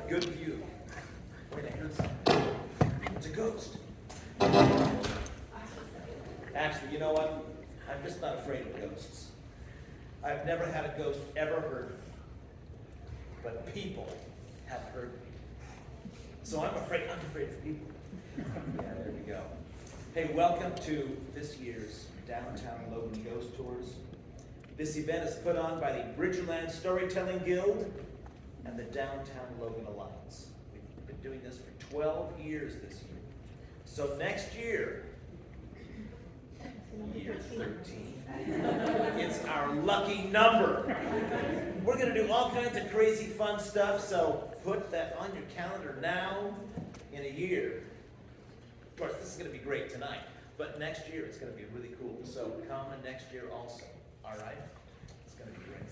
good view. Wait, I heard something. It's a ghost. Actually, you know what? I'm just not afraid of ghosts. I've never had a ghost ever hurt me. But people have hurt me. So I'm afraid of people. Yeah, there we go. Hey, welcome to this year's Downtown Logan Ghost Tours. This event is put on by the Bridgerland Storytelling Guild and the Downtown Logan Alliance. We've been doing this for 12 years this year. So next year, year 13, it's our lucky number. We're going to do all kinds of crazy fun stuff, so put that on your calendar now. In a year, of course, this is going to be great tonight, but next year it's going to be really cool. So come next year also. All right? It's going to be great.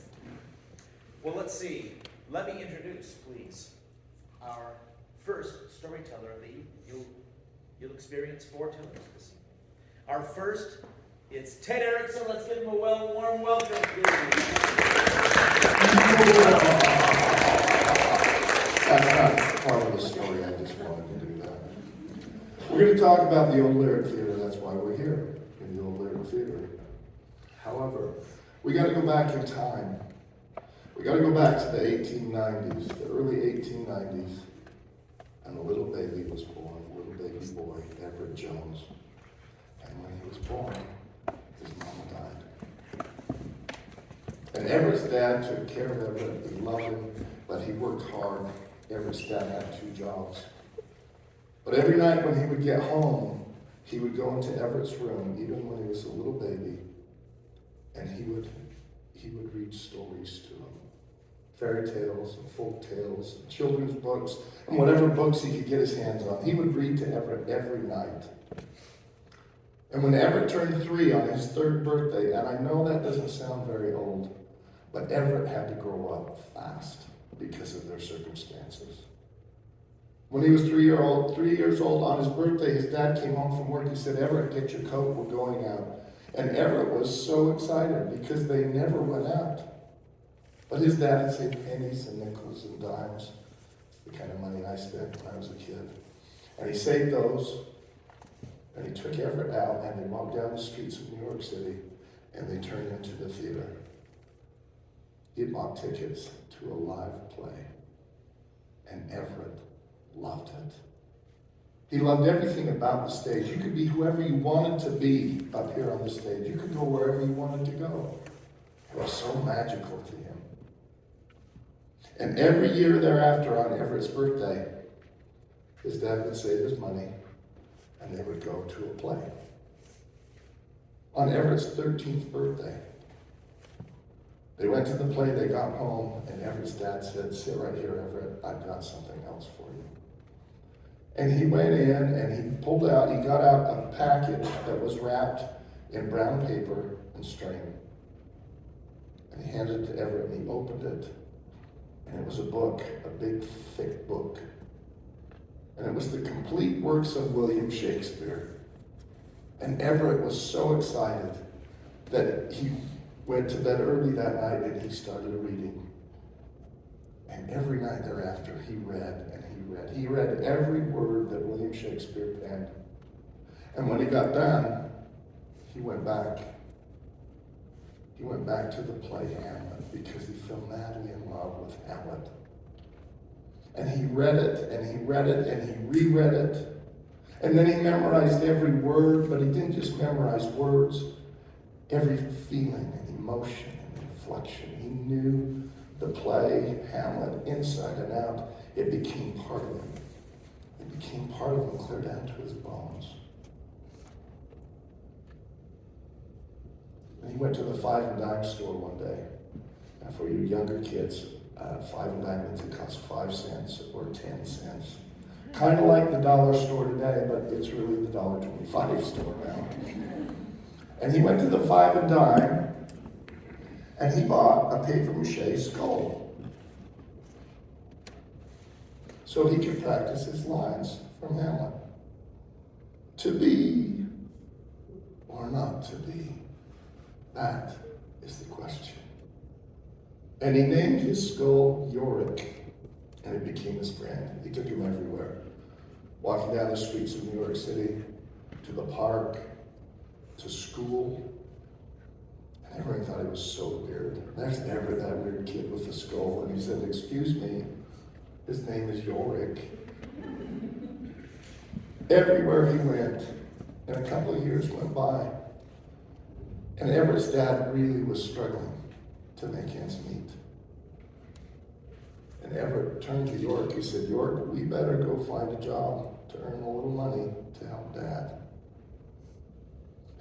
Well, let's see. Let me introduce, please, our first storyteller of the evening. You'll experience 4 tellers this evening. Our first, it's Ted Erickson. Let's give him a warm welcome, please. That's not part of the story. I just wanted to do that. We're going to talk about the Old Lyric Theater. That's why we're here in the Old Lyric Theater. However, we got to go back in time. We got to go back to the 1890s, the early 1890s, and a little baby was born, a little baby boy, Everett Jones. And when he was born, his mama died. And Everett's dad took care of Everett. He loved him, but he worked hard. Everett's dad had 2 jobs. But every night when he would get home, he would go into Everett's room, even when he was a little baby, and he would read stories to him. Fairy tales and folk tales and children's books and whatever books he could get his hands on. He would read to Everett every night. And when Everett turned 3 on his 3rd birthday, and I know that doesn't sound very old, but Everett had to grow up fast because of their circumstances. When he was 3 years old on his birthday, his dad came home from work. He said, "Everett, get your coat, we're going out." And Everett was so excited because they never went out. But his dad had saved pennies and nickels and dimes. It's the kind of money I spent when I was a kid. And he saved those, and he took Everett out, and they walked down the streets of New York City, and they turned into the theater. He bought tickets to a live play, and Everett loved it. He loved everything about the stage. You could be whoever you wanted to be up here on the stage. You could go wherever you wanted to go. It was so magical to him. And every year thereafter, on Everett's birthday, his dad would save his money, and they would go to a play. On Everett's 13th birthday, they went to the play, they got home, and Everett's dad said, "Sit right here, Everett, I've got something else for you." And he went in and he got out a package that was wrapped in brown paper and string. And he handed it to Everett, and he opened it. And it was a book, a big, thick book. And it was the complete works of William Shakespeare. And Everett was so excited that he went to bed early that night and he started reading. And every night thereafter, he read and he read. He read every word that William Shakespeare penned. And when he got done, he went back. He went back to the play Hamlet because he fell madly in love with Hamlet. And he read it, and he read it, and he reread it. And then he memorized every word, but he didn't just memorize words. Every feeling and emotion and inflection. He knew the play Hamlet inside and out. It became part of him. It became part of him, clear down to his bones. And he went to the 5 and dime store one day. And for you younger kids, 5 and dime means it costs 5 cents or 10 cents. Kind of like the dollar store today, but it's really the $1.25 store now. And he went to the 5 and dime, and he bought a papier-mâché skull. So he could practice his lines from Hamlet. To be or not to be, that is the question. And he named his skull Yorick, and it became his friend. He took him everywhere. Walking down the streets of New York City, to the park, to school. And everyone thought he was so weird. There's Everett, that weird kid with the skull. And he said, "Excuse me, his name is Yorick." Everywhere he went, and a couple of years went by, and Everett's dad really was struggling to make ends meet. And Everett turned to York. He said, "York, we better go find a job to earn a little money to help Dad."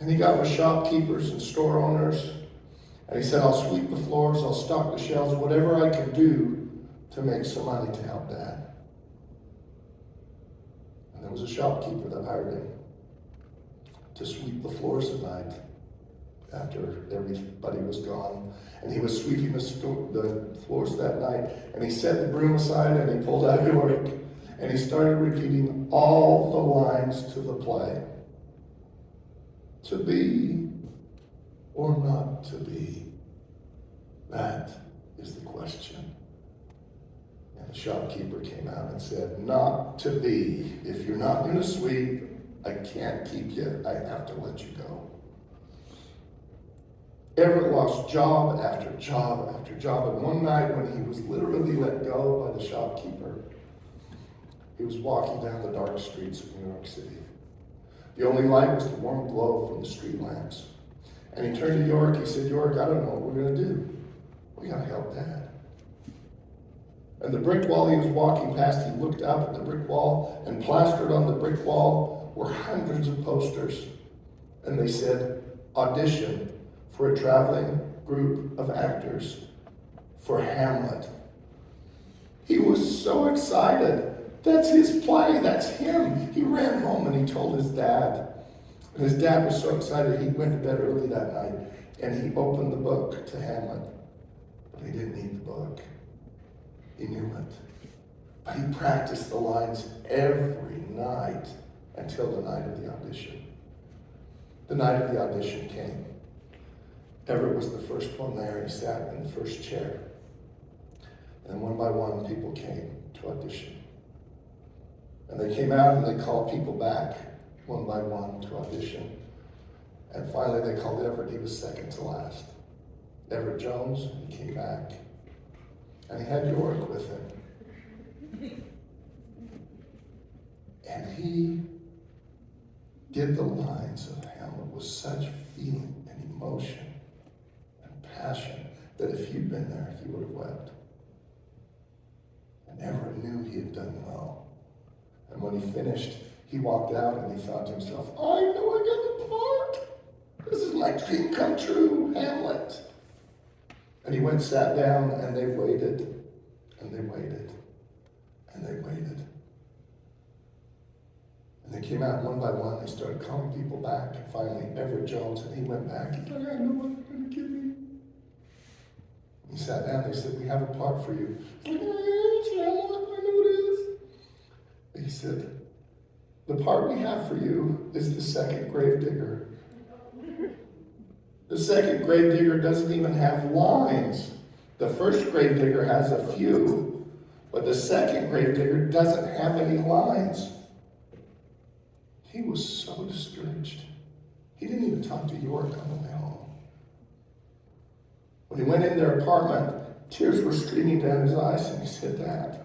And he got with shopkeepers and store owners, and he said, "I'll sweep the floors, I'll stock the shelves, whatever I can do to make some money to help Dad." And there was a shopkeeper that hired him to sweep the floors at night after everybody was gone. And he was sweeping the floors that night, and he set the broom aside and he pulled out York, and he started repeating all the lines to the play. To be or not to be, that is the question. And the shopkeeper came out and said, "Not to be. If you're not going to sweep, I can't keep you. I have to let you go." Everett lost job after job after job, and one night when he was literally let go by the shopkeeper, he was walking down the dark streets of New York City. The only light was the warm glow from the street lamps. And he turned to York. He said, "York, I don't know what we're going to do. We got to help Dad." And the brick wall he was walking past, he looked up at the brick wall, and plastered on the brick wall were hundreds of posters. And they said, "Audition for a traveling group of actors for Hamlet." He was so excited. That's his play, that's him. He ran home and he told his dad. And his dad was so excited he went to bed early that night and he opened the book to Hamlet. But he didn't need the book. He knew it. But he practiced the lines every night until the night of the audition. The night of the audition came. Everett was the first one there. He sat in the first chair. And one by one, people came to audition. And they came out and they called people back one by one to audition. And finally they called Everett. He was second to last. Everett Jones, he came back. And he had York with him. And he did the lines of Hamlet with such feeling and emotion and passion that if you'd been there, you would have wept. And Everett knew he had done well. And when he finished, he walked out and he thought to himself, "I know I got the part. This is my dream come true, Hamlet." And he went and sat down and they waited and they waited and they waited. And they came out one by one. They started calling people back. And finally, Everett Jones, and he went back. He's like, "I know what you're going to give me." He sat down. They said, "We have a part for you." He's like, "It's Hamlet. I know it is." He said, "The part we have for you is the second gravedigger." The second gravedigger doesn't even have lines. The first gravedigger has a few, but the second gravedigger doesn't have any lines. He was so discouraged. He didn't even talk to York on the way home. When he went in their apartment, tears were streaming down his eyes, and he said, "Dad,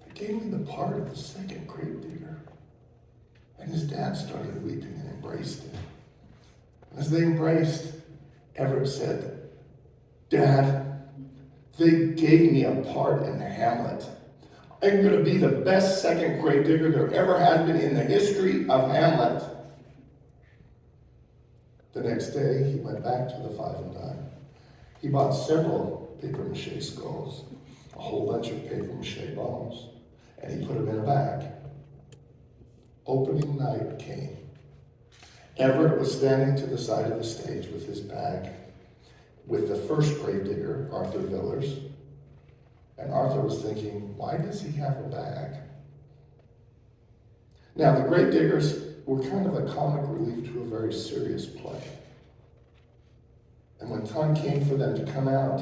they gave me the part of the second gravedigger." And his dad started weeping and embraced him. As they embraced, Everett said, "Dad, they gave me a part in Hamlet. I'm going to be the best second gravedigger there ever has been in the history of Hamlet." The next day, he went back to the Five and Dime. He bought several papier-mâché skulls, a whole bunch of papier-mâché bones, and he put them in a bag. Opening night came. Everett was standing to the side of the stage with his bag, with the first gravedigger, Arthur Villers. And Arthur was thinking, why does he have a bag? Now, the gravediggers were kind of a comic relief to a very serious play. And when time came for them to come out,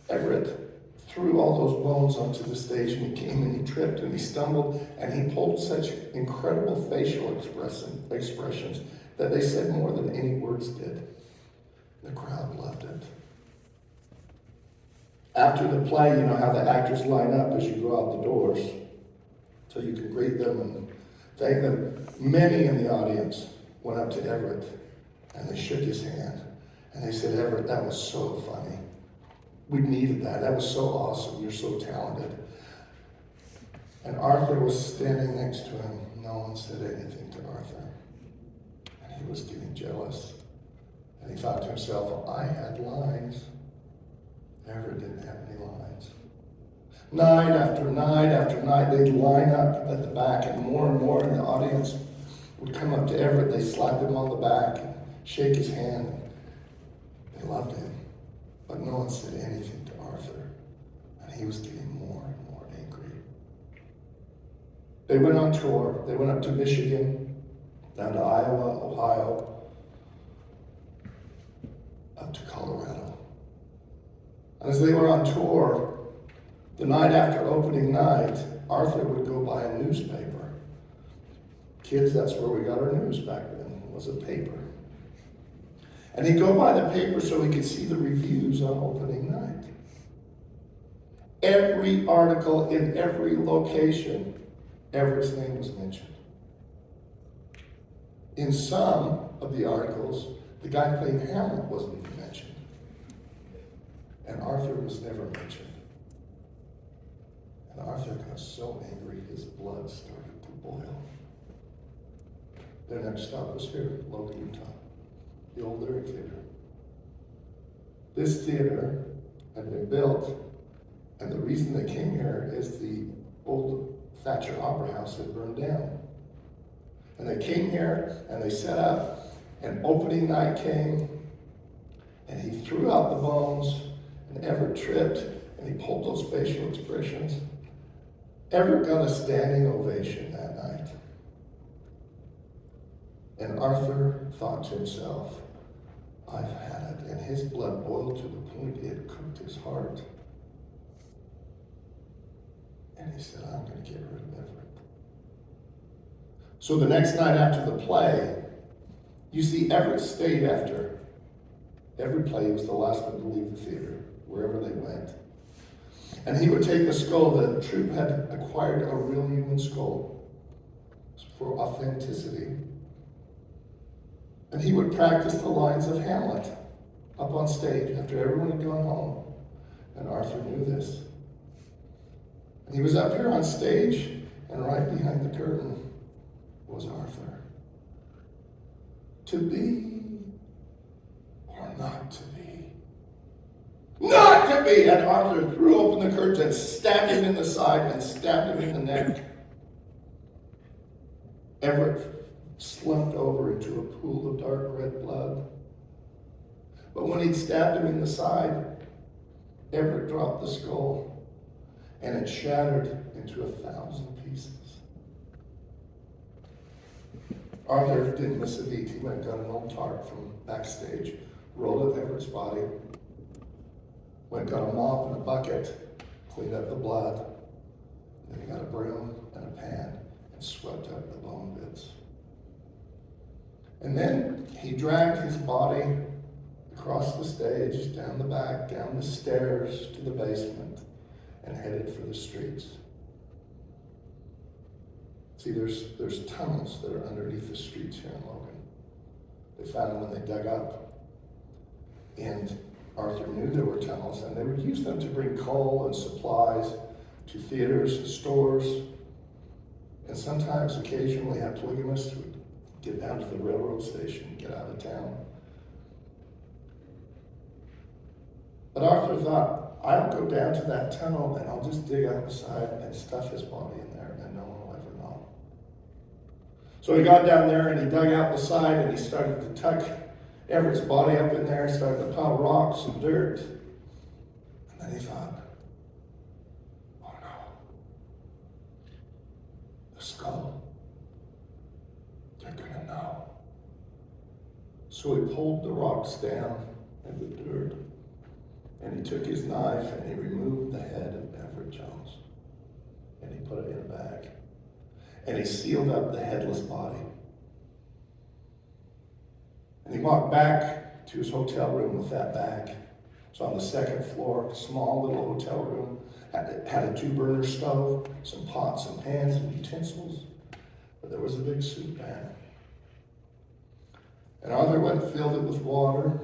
Everett threw all those bones onto the stage, and he came and he tripped and he stumbled and he pulled such incredible facial expressions that they said more than any words did. The crowd loved it. After the play, you know how the actors line up as you go out the doors so you can greet them and thank them. Many in the audience went up to Everett and they shook his hand and they said, "Everett, that was so funny. We needed that. That was so awesome. You're so talented." And Arthur was standing next to him. No one said anything to Arthur. And he was getting jealous. And he thought to himself, "Well, I had lines. Everett didn't have any lines." Night after night after night, they'd line up at the back, and more in the audience would come up to Everett. They slap him on the back and shake his hand. They loved him. But no one said anything to Arthur, and he was getting more and more angry. They went on tour. They went up to Michigan, down to Iowa, Ohio, up to Colorado. And as they were on tour, the night after opening night, Arthur would go buy a newspaper. Kids, that's where we got our news back then, was a paper. And he'd go buy the paper so he could see the reviews on opening night. Every article in every location, Everett's name was mentioned. In some of the articles, the guy playing Hamlet wasn't even mentioned. And Arthur was never mentioned. And Arthur got so angry, his blood started to boil. Their next stop was here, Logan, Utah. The old Lyric Theater. This theater had been built, and the reason they came here is the old Thatcher Opera House had burned down. And they came here, and they set up, and opening night came, and he threw out the bones, and Everett tripped, and he pulled those facial expressions. Everett got a standing ovation that night. And Arthur thought to himself, "I've had it." And his blood boiled to the point it cooked his heart. And he said, "I'm going to get rid of Everett." So the next night after the play, you see Everett stayed after every play. He was the last one to leave the theater, wherever they went. And he would take a skull. The troupe had acquired a real human skull for authenticity. And he would practice the lines of Hamlet up on stage after everyone had gone home. And Arthur knew this. And he was up here on stage, and right behind the curtain was Arthur. To be or not to be? Not to be! And Arthur threw open the curtain and stabbed him in the side and stabbed him in the neck. Everett slumped over into a pool of dark red blood. But when he'd stabbed him in the side, Everett dropped the skull, and it shattered into 1,000 pieces. Arthur didn't miss a beat. He went and got an old tarp from backstage, rolled up Everett's body, went and got a mop and a bucket, cleaned up the blood. Then he got a broom and a pan and swept up the bone bits. And then he dragged his body across the stage, down the back, down the stairs to the basement, and headed for the streets. See, there's tunnels that are underneath the streets here in Logan. They found them when they dug up. And Arthur knew there were tunnels, and they would use them to bring coal and supplies to theaters and stores. And sometimes, occasionally, a polygamist would get down to the railroad station and get out of town. But Arthur thought, I'll go down to that tunnel and I'll just dig out the side and stuff his body in there, and no one will ever know. So he got down there and he dug out the side and he started to tuck Everett's body up in there, started to pile rocks and dirt. And then he thought, oh no, the skull. They're gonna know. So he pulled the rocks down and the dirt And he took his knife and he removed the head of Everett Jones. And he put it in a bag. And he sealed up the headless body. And he walked back to his hotel room with that bag. It's on the second floor, small little hotel room. Had a 2-burner stove, some pots and pans and utensils. But there was a big soup pan. And Arthur went and filled it with water,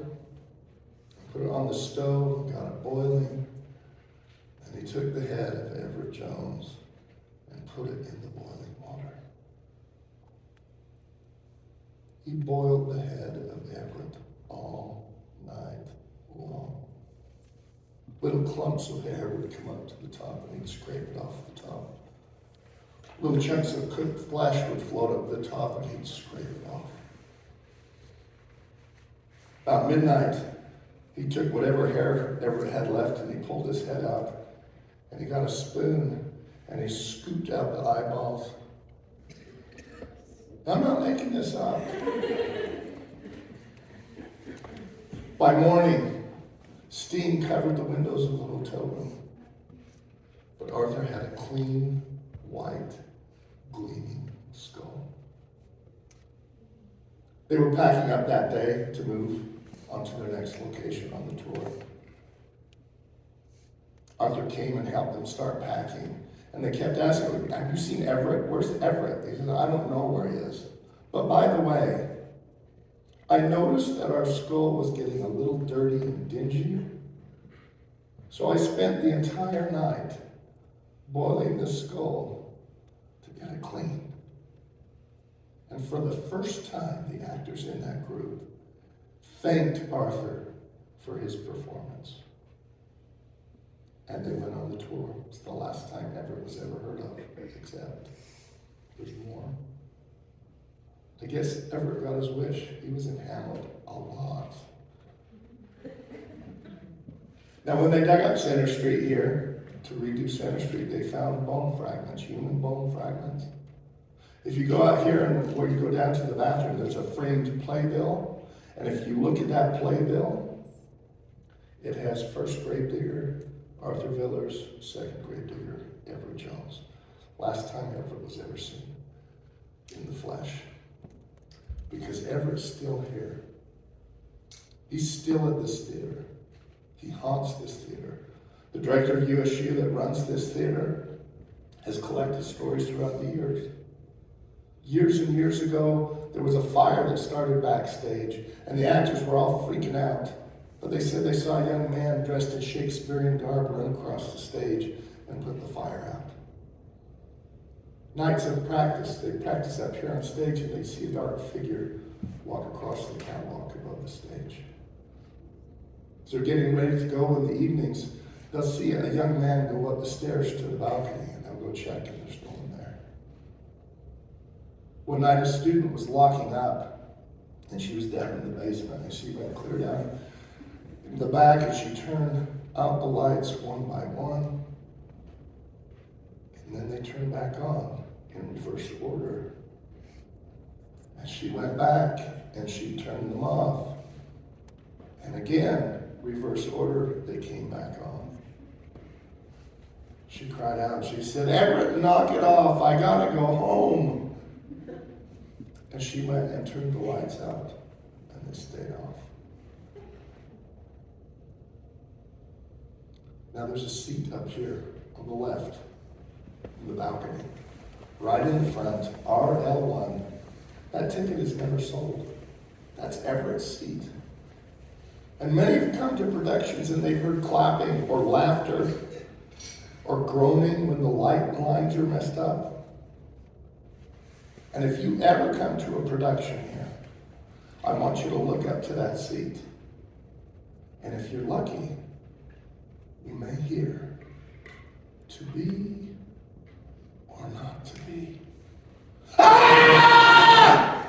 put it on the stove, got it boiling, and he took the head of Everett Jones and put it in the boiling water. He boiled the head of Everett all night long. Little clumps of hair would come up to the top and he'd scrape it off the top. Little chunks of cooked flesh would float up the top and he'd scrape it off. About midnight, he took whatever hair Everett had left and he pulled his head out and he got a spoon and he scooped out the eyeballs. I'm not making this up. By morning, steam covered the windows of the hotel room, but Arthur had a clean, white, gleaming skull. They were packing up that day to move onto their next location on the tour. Arthur came and helped them start packing, and they kept asking, have you seen Everett? Where's Everett? He said, I don't know where he is. But by the way, I noticed that our skull was getting a little dirty and dingy, so I spent the entire night boiling the skull to get it clean. And for the first time, the actors in that group thanked Arthur for his performance. And they went on the tour. It's the last time Everett was ever heard of, except there's more. I guess Everett got his wish. He was in Hamlet a lot. Now, when they dug up Center Street here to redo Center Street, they found bone fragments, human bone fragments. If you go out here and where you go down to the bathroom, there's a framed playbill. And if you look at that playbill, it has first grave digger Arthur Villers, second grave digger Everett Jones. Last time Everett was ever seen in the flesh. Because Everett's still here. He's still at this theater. He haunts this theater. The director of USU that runs this theater has collected stories throughout the years. Years and years ago, there was a fire that started backstage, and the actors were all freaking out. But they said they saw a young man dressed in Shakespearean garb run across the stage and put the fire out. Nights of practice, they practice up here on stage and they see a dark figure walk across the catwalk above the stage. As they're getting ready to go in the evenings, they'll see a young man go up the stairs to the balcony and they'll go check and there's no one there. One night a student was locking up and she was down in the basement and she went clear down in the back and she turned out the lights one by one and then they turned back on in reverse order. And she went back and she turned them off. And again, reverse order, they came back on. She cried out, she said, Everett, knock it off, I gotta go home. And she went and turned the lights out and they stayed off. Now there's a seat up here on the left in the balcony. Right in the front, RL1. That ticket is never sold. That's Everett's seat. And many have come to productions and they've heard clapping or laughter or groaning when the light lines are messed up. And if you ever come to a production here, I want you to look up to that seat. And if you're lucky, you may hear to be or not to be. Ah!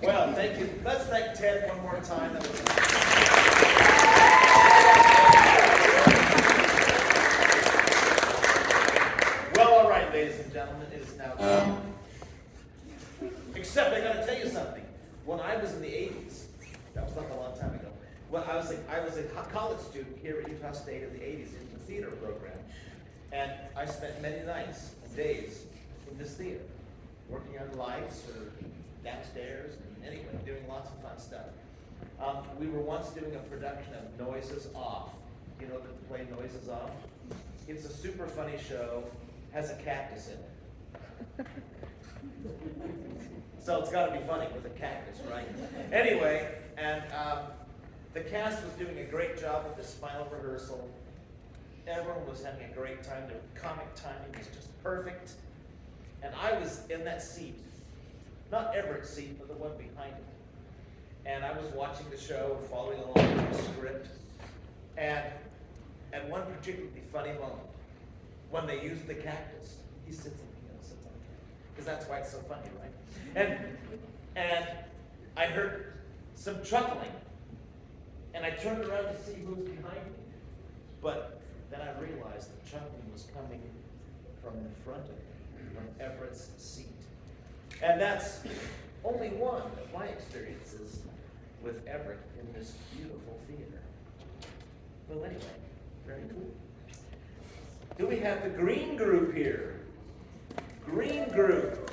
Well, thank you. Let's thank Ted one more time. Well, all right, ladies and gentlemen. I gotta tell you something. When I was in the 80s, that was like a long time ago. When I was a college student here at Utah State in the 80s in the theater program. And I spent many nights and days in this theater, working on lights or downstairs, and anyway, doing lots of fun stuff. We were once doing a production of Noises Off. You know the play Noises Off? It's a super funny show, has a cactus in it. So it's gotta be funny with a cactus, right? Anyway, and the cast was doing a great job with this final rehearsal. Everyone was having a great time. The comic timing was just perfect. And I was in that seat, not Everett's seat, but the one behind it. And I was watching the show, following along with the script. And at one particularly funny moment, when they used the cactus, he sits on the cactus, because that's why it's so funny, right? And I heard some chuckling, and I turned around to see who was behind me. But then I realized the chuckling was coming from in front of me, from Everett's seat. And that's only one of my experiences with Everett in this beautiful theater. Well, anyway, very cool. Do we have the green group here? Green group.